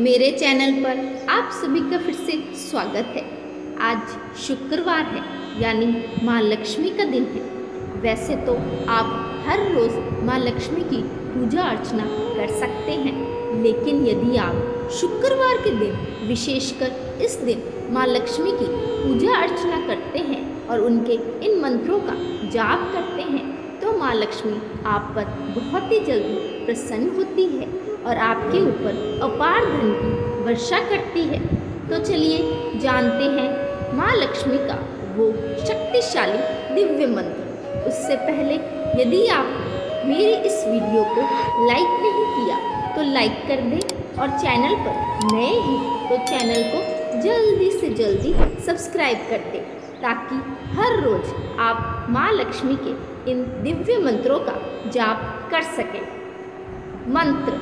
मेरे चैनल पर आप सभी का फिर से स्वागत है। आज शुक्रवार है, यानी माँ लक्ष्मी का दिन है। वैसे तो आप हर रोज़ माँ लक्ष्मी की पूजा अर्चना कर सकते हैं, लेकिन यदि आप शुक्रवार के दिन, विशेषकर इस दिन माँ लक्ष्मी की पूजा अर्चना करते हैं और उनके इन मंत्रों का जाप करते हैं, तो माँ लक्ष्मी आप पर बहुत ही जल्दी प्रसन्न होती है और आपके ऊपर अपार धन की वर्षा करती है। तो चलिए जानते हैं माँ लक्ष्मी का वो शक्तिशाली दिव्य मंत्र। उससे पहले यदि आप मेरे इस वीडियो को लाइक नहीं किया तो लाइक कर दें, और चैनल पर नए हैं तो चैनल को जल्दी से जल्दी सब्सक्राइब कर दें, ताकि हर रोज़ आप माँ लक्ष्मी के इन दिव्य मंत्रों का जाप कर सकें। मंत्र: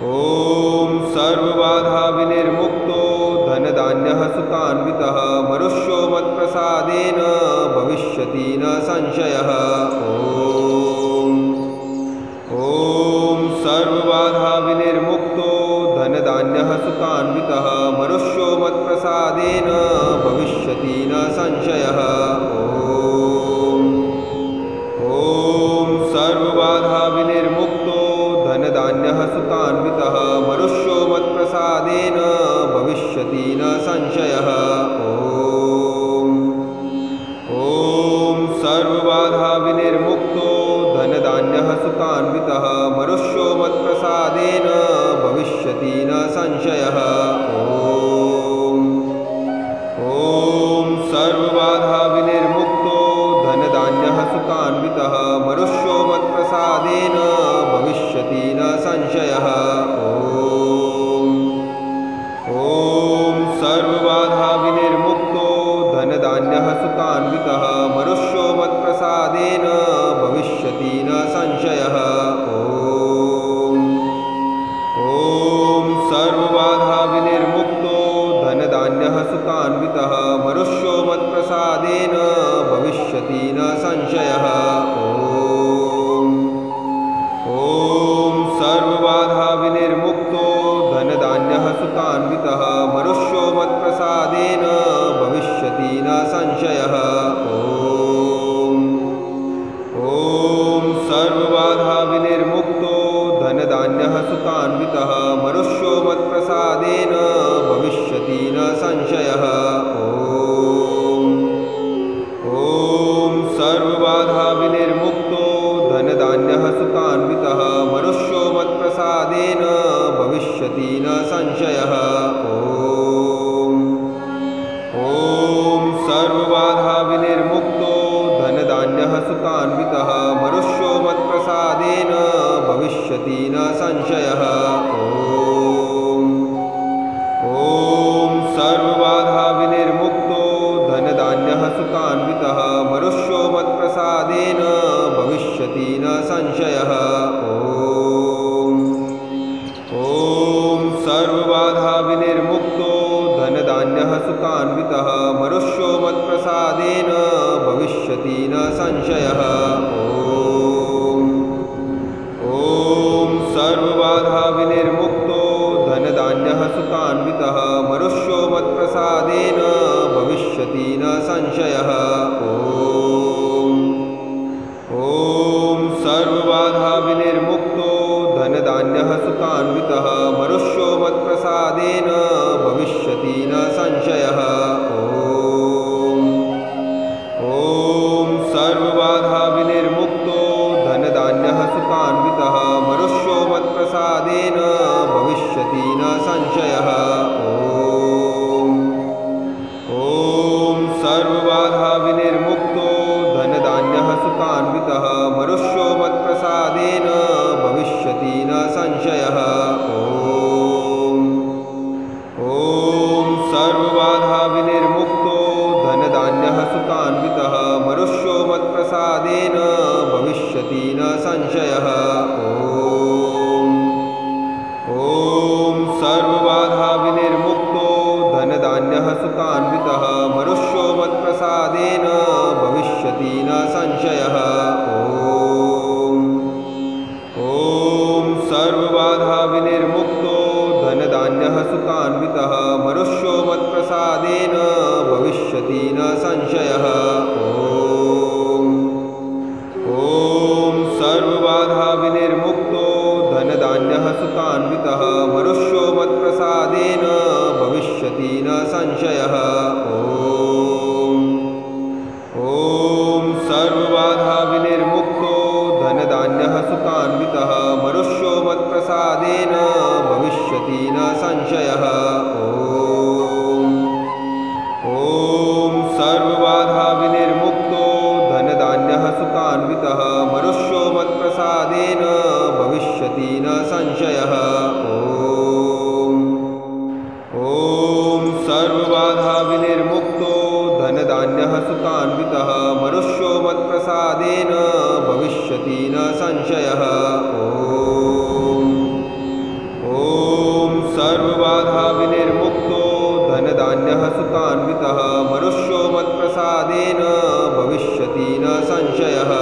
ओम सर्वबाधा विनिर्मुक्तो धनधान्यः सुतान्वितः मनुष्यो मत्प्रसादेन भविष्यति न संशयः। ओम सर्वबाधा विनिर्मुक्तो धनधान्यः सुतान्वितः मनुष्यो मत्प्रसादेन भविष्यति न संशयः। ओम सर्वबाधा विनिर्मुक्तो धनधान्यः सुतान्वितः मनुष्यो मत्प्रसादेन भविष्यति न संशयः। ओम सर्वबाधा विनिर्मुक्तो धनधान्यः सुतान्वितः मनुष्यो मत्प्रसादेन भविष्यति न संशयः। ओम सर्वबाधा विनिर्मुक्तो धनधान्यः सुतान्वितः मनुष्यो मत्प्रसादेन भविष्यति न संशयः। ओम सर्वबाधा विनिर्मुक्तो धनधान्यः सुतान्वितः मनुष्यो मत्प्रसादेन भविष्यति न संशयः। ओम सर्वबाधा विनिर्मुक्तो धनधान्यः सुतान्वितः मनुष्यो मत्प्रसादेन भविष्यति न संशयः। ओम सर्वबाधा विनिर्मुक्तो धनधान्यः सुतान्वितः मनुष्यो मत्प्रसादेन भविष्यति न संशयः। ओम सर्वबाधा विनिर्मुक्तो धनधान्यः सुतान्वितः मनुष्यो मत्प्रसादेन भविष्यति न संशयः। ओम सर्वबाधा विनिर्मुक्तो धनधान्यः सुतान्वितः मनुष्यो मत्प्रसादेन भविष्यति न संशयः। ओम सर्वबाधा विनिर्मुक्तो धनधान्यः सुतान्वितः मनुष्यो मत्प्रसादेन भविष्यति न संशयः। ओम सर्वबाधा विनिर्मुक्तो धनधान्यः सुतान्वितः मनुष्यो मत्प्रसादेन भविष्यति न संशयः। ओम सर्वबाधा विनिर्मुक्तो धनधान्यः सुतान्वितः मनुष्यो मत्प्रसादेन भविष्यति न संशयः। ओम सर्वबाधा विनिर्मुक्तो धनधान्यः सुतान्वितः मनुष्यो मत्प्रसादेन भविष्यति न संशयः। ओम सर्वबाधा विनिर्मुक्तो धनधान्यः सुतान्वितः मनुष्यो मत्प्रसादेन भविष्यति न संशयः। ओम सर्वबाधा विनिर्मुक्तो धनधान्यः सुतान्वितः मनुष्यो मत्प्रसादेन भविष्यति न संशयः। ओम सर्वबाधा विनिर्मुक्तो धनधान्यः सुतान्वितः मनुष्यो मत्प्रसादेन भविष्यति न संशयः। ओम मत्प्रसादेन भविष्यति न संशयः। ॐ सर्वबाधा विनिर्मुक्तो धनधान्यः सुतान्वितः मनुष्यो मत्प्रसादेन भविष्यति न संशयः। ॐ सर्वबाधा विनिर्मुक्तो धनधान्यः सुतान्वितः मनुष्यो मत्प्रसादेन भविष्यति न संशयः। ॐ सर्वबाधा विनिर्मुक्तो धनधान्यः सुतान्वितः मनुष्यो मत्प्रसादेन भविष्यति न संशयः। ॐ सर्वबाधा विनिर्मुक्तो धनधान्यः सुतान्वितः मनुष्यो मत्प्रसादेन भविष्यति न संशयः। ॐ सर्वबाधा विनिर्मुक्तो धनधान्यः सुतान्वितः मनुष्यो मत्प्रसादेन भविष्यति न संशयः।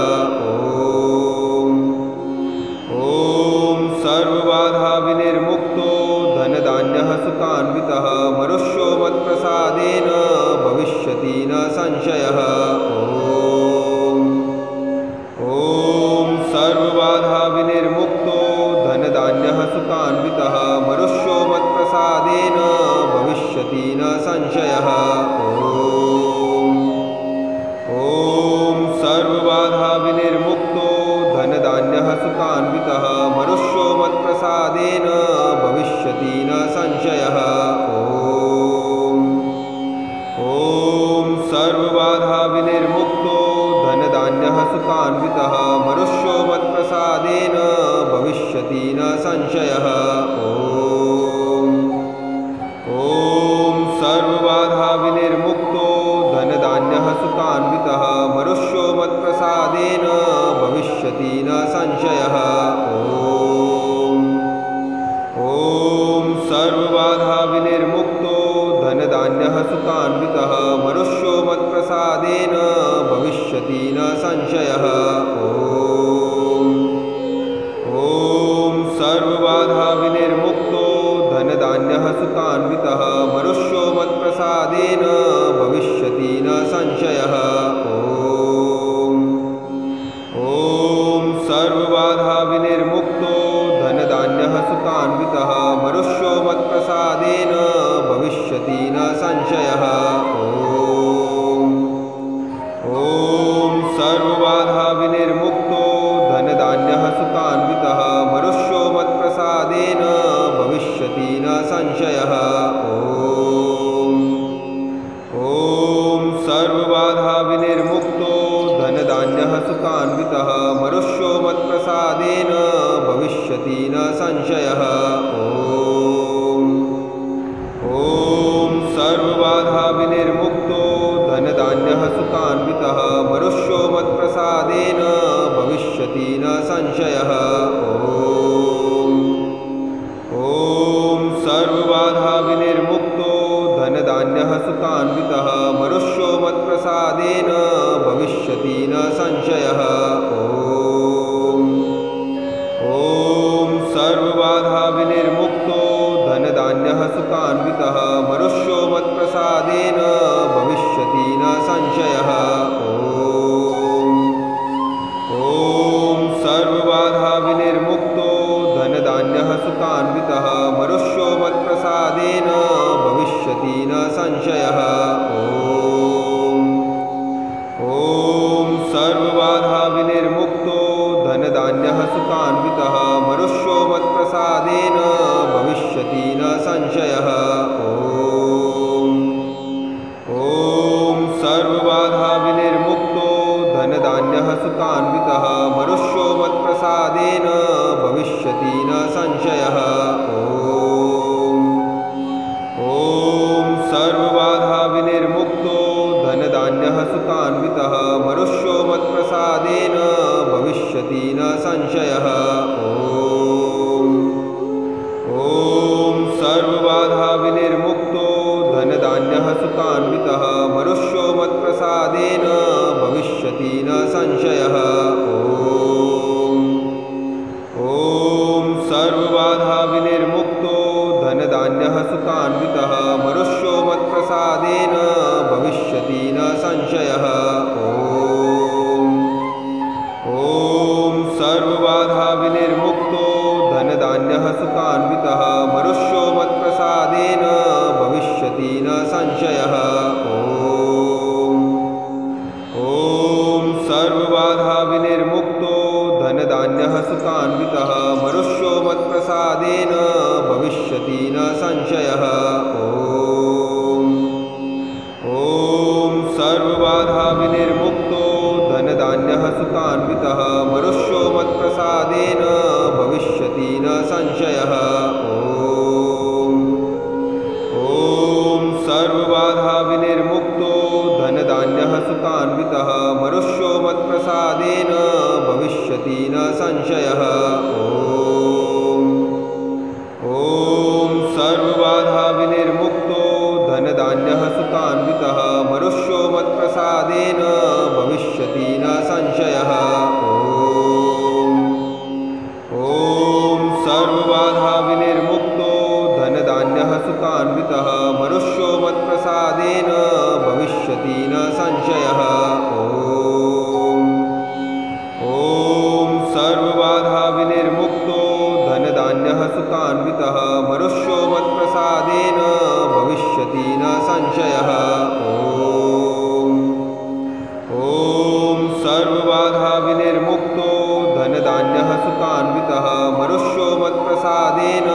ॐ सर्वबाधा विनिर्मुक्तो धनधान्यः सुतान्वितः मनुष्यो मत्प्रसादेन भविष्यति न संशयः। ॐ सर्वबाधा विनिर्मुक्तो धनधान्यः सुतान्वितः मनुष्यो मत्प्रसादेन भविष्यति न संशयः। ॐ सर्वबाधा विनिर्मुक्तो धनधान्यः सुतान्वितः मनुष्यो मत्प्रसादेन भविष्यति न संशयः। ॐ सर्वबाधा विनिर्मुक्तो धनधान्यः सुतान्वितः मनुष्यो मत्प्रसादेन भविष्यति न संशयः। ॐ सर्वबाधा विनिर्मुक्तो धनधान्यः सुतान्वितः मनुष्यो मत्प्रसादेन भविष्यति न संशयः। ॐ सर्वबाधा विनिर्मुक्तो धनधान्यः सुतान्वितः मनुष्यो मत्प्रसादेन भविष्यति न संशयः। ॐ सर्वबाधा विनिर्मुक्तो धनधान्यः सुतान्वितः मनुष्यो मत्प्रसादेन भविष्यति न संशयः। ॐ सर्वबाधा विनिर्मुक्तो धनधान्यः सुतान्वितः मनुष्यो मत्प्रसादेन भविष्यति न संशयः। ॐ सर्वबाधा विनिर्मुक्तो धनधान्यः सुतान्वितः मनुष्यो मत्प्रसादेन भविष्यति न संशयः। ॐ सर्वबाधा विनिर्मुक्तो धनधान्यः सुतान्वितः मनुष्यो मत्प्रसादेन भविष्यति न संशयः। ॐ सर्वबाधा विनिर्मुक्तो धनधान्यः सुतान्वितः मनुष्यो मत्प्रसादेन भविष्यति न संशयः। ॐ सर्वबाधा विनिर्मुक्तो धनधान्यः सुतान्वितः मनुष्यो मत्प्रसादेन भविष्यति न संशयः। ॐ सर्वबाधा विनिर्मुक्तो धनधान्यः सुतान्वितः मनुष्यो मत्प्रसादेन भविष्यति न संशयः। ॐ सर्वबाधा विनिर्मुक्तो धनधान्यः सुतान्वितः मनुष्यो मत्प्रसादेन भविष्यति न संशयः। ॐ सर्वबाधा विनिर्मुक्तो धनधान्यः सुतान्वितः मनुष्यो मत्प्रसादेन भविष्यति न संशयः। ॐ सर्वबाधा विनिर्मुक्तो धनधान्यः सुतान्वितः मनुष्यो मत्प्रसादेन भविष्यति न संशयः। ॐ सर्वबाधा विनिर्मुक्तो धनधान्यः सुतान्वितः मनुष्यो मत्प्रसादेन भविष्यति न संशयः। ॐ सर्वबाधा विनिर्मुक्तो धनधान्यः सुतान्वितः मनुष्यो मत्प्रसादेन भविष्यति न संशयः। ॐ सर्वबाधा विनिर्मुक्तो धनधान्यः सुतान्वितः मनुष्यो मत्प्रसादेन भविष्यति न संशयः। ॐ सर्वबाधा विनिर्मुक्तो धनधान्यः सुतान्वितः मनुष्यो मत्प्रसादेन भविष्यति न संशयः। ॐ सर्वबाधा विनिर्मुक्तो धनधान्यः सुतान्वितः मनुष्यो मत्प्रसादेन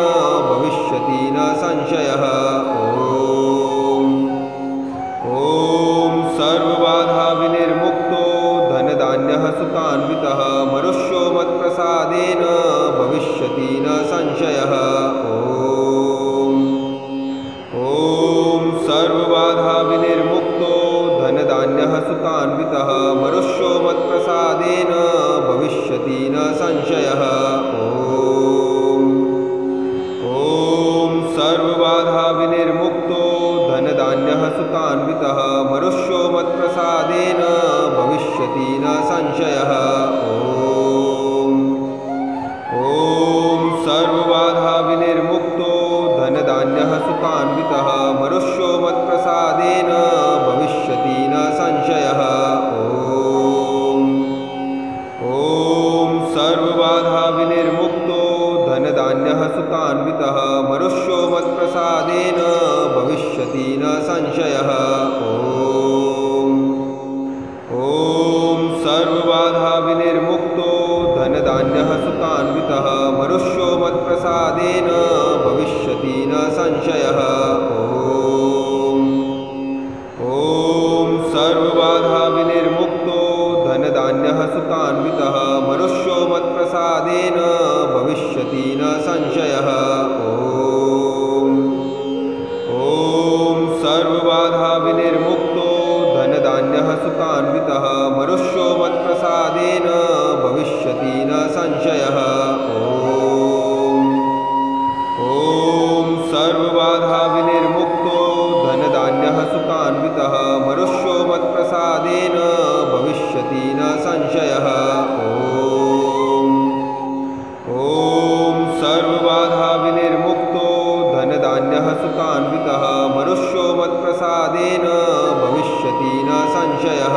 भविष्यति न संशयः। ॐ सर्वबाधा विनिर्मुक्तो धनधान्यः सुतान्वितः मनुष्यो मत्प्रसादेन भविष्यति न संशयः। ॐ सर्वबाधा विनिर्मुक्तो धनधान्यः सुतान्वितः मनुष्यो मत्प्रसादेन भविष्यति न संशयः। ॐ सर्वबाधा विनिर्मुक्तो धनधान्यः सुतान्वितः मनुष्यो मत्प्रसादेन भविष्यति न संशयः। ॐ सर्वबाधा विनिर्मुक्तो धनधान्यः सुतान्वितः मनुष्यो मत्प्रसादेन भविष्यति न संशयः। ॐ सर्वबाधा विनिर्मुक्तो धनधान्यः सुतान्वितः मनुष्यो मत्प्रसादेन भविष्यति न संशयः। ॐ सर्वबाधा विनिर्मुक्तो धनधान्यः सुतान्वितः मनुष्यो मत्प्रसादेन भविष्यति न संशयः। ॐ सर्वबाधा विनिर्मुक्तो धनधान्यः सुतान्वितः मनुष्यो मत्प्रसादेन भविष्यति न संशयः। ॐ सर्वबाधा विनिर्मुक्तो धनधान्यः सुतान्वितः मनुष्यो मत्प्रसादेन भविष्यति न संशयः। ॐ सर्वबाधा विनिर्मुक्तो धनधान्यः सुतान्वितः मनुष्यो मत्प्रसादेन भविष्यति न संशयः। ॐ सर्वबाधा विनिर्मुक्तो धनधान्यः सुतान्वितः मनुष्यो मत्प्रसादेन भविष्यति न संशयः।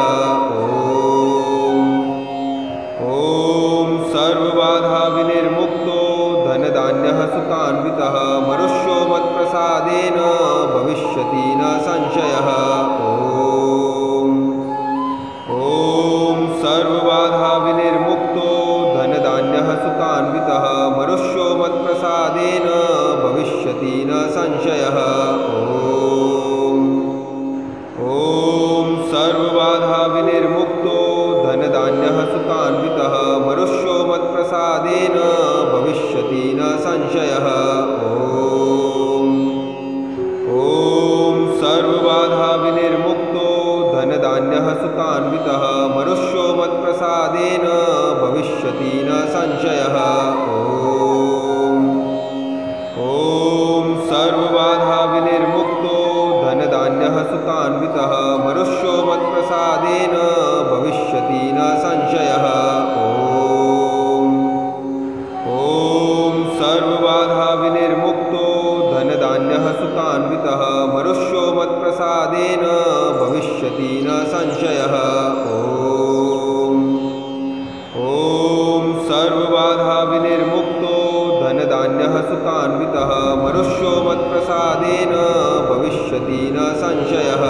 ॐ सर्वबाधा विनिर्मुक्तो धनधान्यः सुतान्वितः मनुष्यो मत्प्रसादेन भविष्यति न संशयः। ॐ सर्वबाधा विनिर्मुक्तो धनधान्यः सुतान्वितः मनुष्यो मत्प्रसादेन भविष्यति न संशयः। ॐ सर्वबाधा विनिर्मुक्तो धनधान्यः सुतान्वितः मनुष्यो मत्प्रसादेन भविष्यति न संशयः। ॐ सर्वबाधा विनिर्मुक्तो धनधान्यः सुतान्वितः मनुष्यो मत्प्रसादेन भविष्यति न संशयः। ॐ सर्वबाधा विनिर्मुक्तो धनधान्यः सुतान्वितः मनुष्यो मत्प्रसादेन भविष्यति न संशयः। ॐ सर्वबाधा विनिर्मुक्तो धनधान्यः सुतान्वितः मनुष्यो मत्प्रसादेन भविष्यति न संशयः। ॐ सर्वबाधा विनिर्मुक्तो धनधान्यः सुतान्वितः मनुष्यो मत्प्रसादेन भविष्यति न संशयः।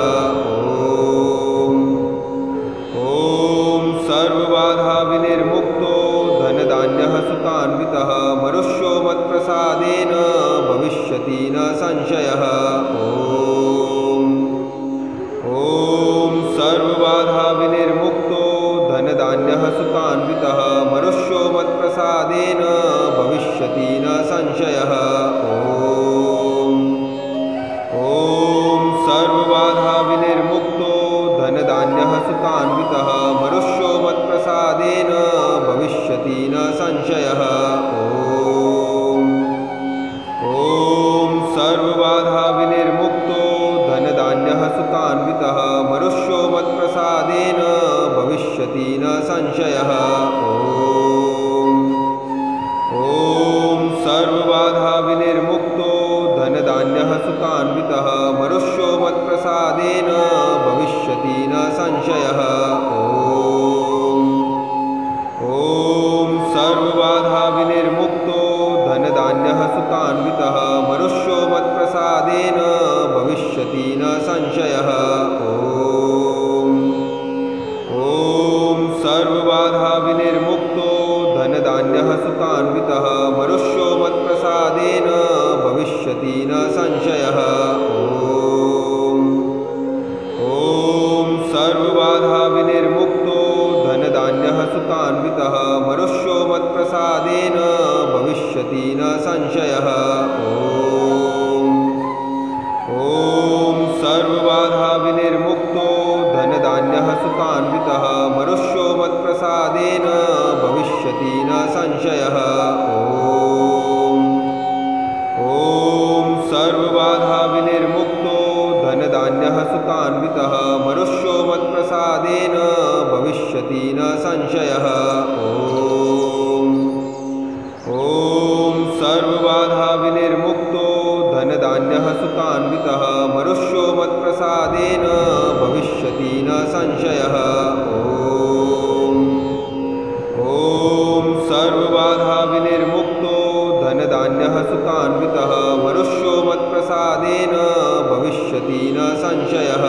ॐ सर्वबाधा विनिर्मुक्तो धनधान्यः सुतान्वितः मनुष्यो मत्प्रसादेन भविष्यति न संशयः। ॐ सर्वबाधा विनिर्मुक्तो धनधान्यः सुतान्वितः मनुष्यो मत्प्रसादेन भविष्यति न संशयः। ॐ सर्वबाधा विनिर्मुक्तो भविष्यति न संशयः। ॐ सर्वबाधा विनिर्मुक्तो धनधान्यः सुतान्वितः मनुष्यो मत्प्रसादेन भविष्यति न संशयः। ॐ सर्वबाधा विनिर्मुक्तो धनधान्यः सुतान्वितः मनुष्यो मत्प्रसादेन भविष्यति न संशयः। ॐ सर्वबाधा विनिर्मुक्तो धनधान्यः सुतान्वितः मनुष्यो मत्प्रसादेन भविष्यति न संशयः। ॐ सर्वबाधा विनिर्मुक्तो धनधान्यः सुतान्वितः मनुष्यो मत्प्रसादेन भविष्यति न संशयः। ॐ सर्वबाधा विनिर्मुक्तो धनधान्यः सुतान्वितः मनुष्यो मत्प्रसादेन भविष्यति न संशयः। ॐ सर्वबाधा विनिर्मुक्तो धनधान्यः सुतान्वितः मनुष्यो मत्प्रसादेन भविष्यति न संशयः। ॐ सर्वबाधा विनिर्मुक्तो धनधान्यः सुतान्वितः मनुष्यो मत्प्रसादेन भविष्यति न संशयः।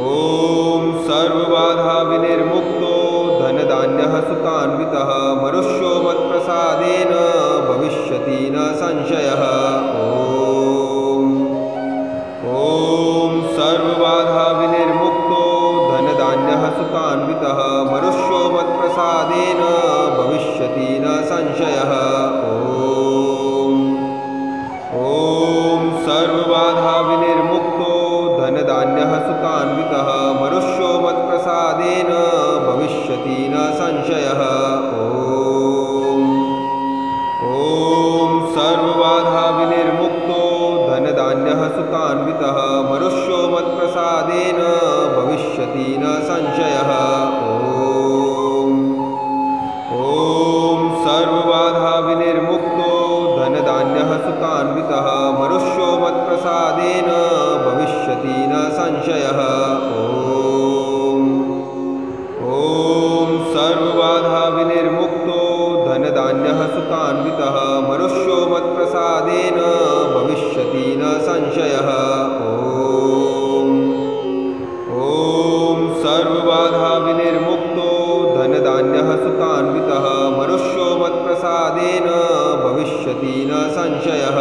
ॐ सर्वबाधा विनिर्मुक्तो धनधान्यः सुतान्वितः मनुष्यो मत्प्रसादेन भविष्यति न संशयः। ॐ सर्वबाधा विनिर्मुक्तो धनधान्यः सुतान्वितः मनुष्यो मत्प्रसादेन भविष्यति न संशयः। ॐ सर्वबाधा विनिर्मुक्तो धनधान्यः सुतान्वितः मनुष्यो मत्प्रसादेन भविष्यति न संशयः। ॐ सर्वबाधा विनिर्मुक्तो धनधान्यः सुतान्वितः मनुष्यो मत्प्रसादेन भविष्यति न संशयः। ॐ सर्वबाधा विनिर्मुक्तो धनधान्यः सुतान्वितः मनुष्यो मत्प्रसादेन भविष्यति न संशयः। ॐ सर्वबाधा विनिर्मुक्तो धनधान्यः सुतान्वितः मनुष्यो मत्प्रसादेन भविष्यति न संशयः। ॐ सर्वबाधा विनिर्मुक्तो धनधान्यः सुतान्वितः मनुष्यो मत्प्रसादेन भविष्यति न संशयः।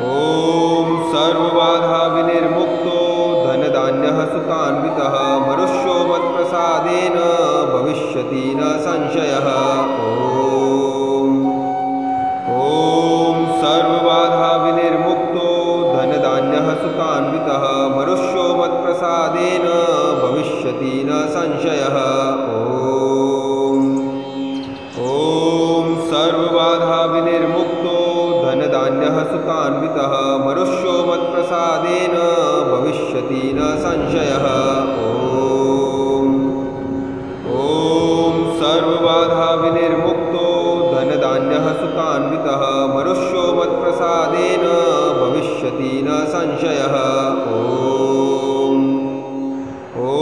ॐ सर्वबाधा विनिर्मुक्तो धनधान्यः सुतान्वितः मनुष्यो मत्प्रसादेन भविष्यति न संशयः। ॐ सर्वबाधा विनिर्मुक्तो धनधान्यः सुतान्वितः मनुष्यो मत्प्रसादेन भविष्यति न संशयः। ॐ सर्वबाधा विनिर्मुक्तो धनधान्यः सुतान्वितः मनुष्यो मत्प्रसादेन भविष्यति न संशयः। ॐ सर्वबाधा विनिर्मुक्तो धनधान्यः सुतान्वितः मनुष्यो मत्प्रसादेन भविष्यति न संशयः। ॐ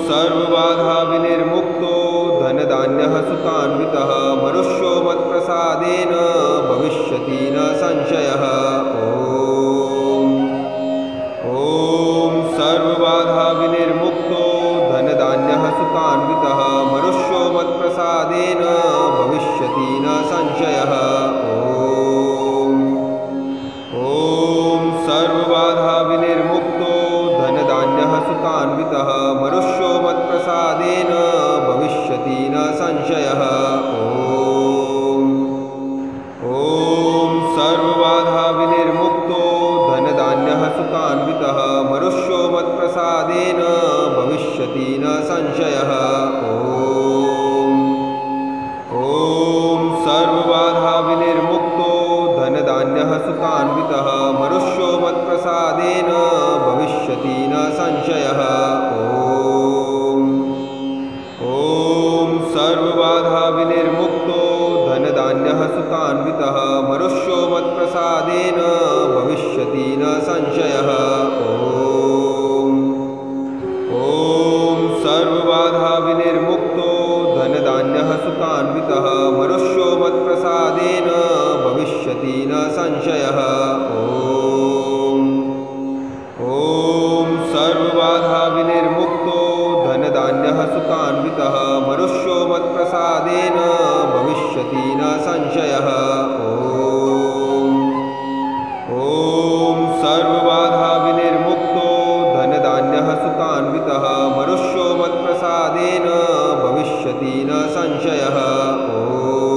सर्वबाधा विनिर्मुक्तो धनधान्यः सुतान्वितः मनुष्यो मत्प्रसादेन भविष्यति न संशयः। ॐ सर्वबाधा विनिर्मुक्तो धनधान्यः सुतान्वितः मनुष्यो मत्प्रसादेन भविष्यति न संशयः। ॐ सर्वबाधा विनिर्मुक्तो धनधान्यः सुतान्वितः मनुष्यो मत्प्रसादेन भविष्यति न संशयः। ॐ सर्वबाधा विनिर्मुक्तो धनधान्यः सुतान्वितः मनुष्यो मत्प्रसादेन भविष्यति न संशयः। ॐ सर्वबाधा विनिर्मुक्तो धनधान्यः सुतान्वितः मनुष्यो मत्प्रसादेन भविष्यति न संशयः। ॐ सर्वबाधा विनिर्मुक्तो धनधान्यः सुतान्वितः मनुष्यो मत्प्रसादेन भविष्यति ॐ सर्वबाधाविनिर्मुक्तो धनधान्यः सुतान्वितः मनुष्यो मत्प्रसादेन भविष्यति न संशयः। ॐ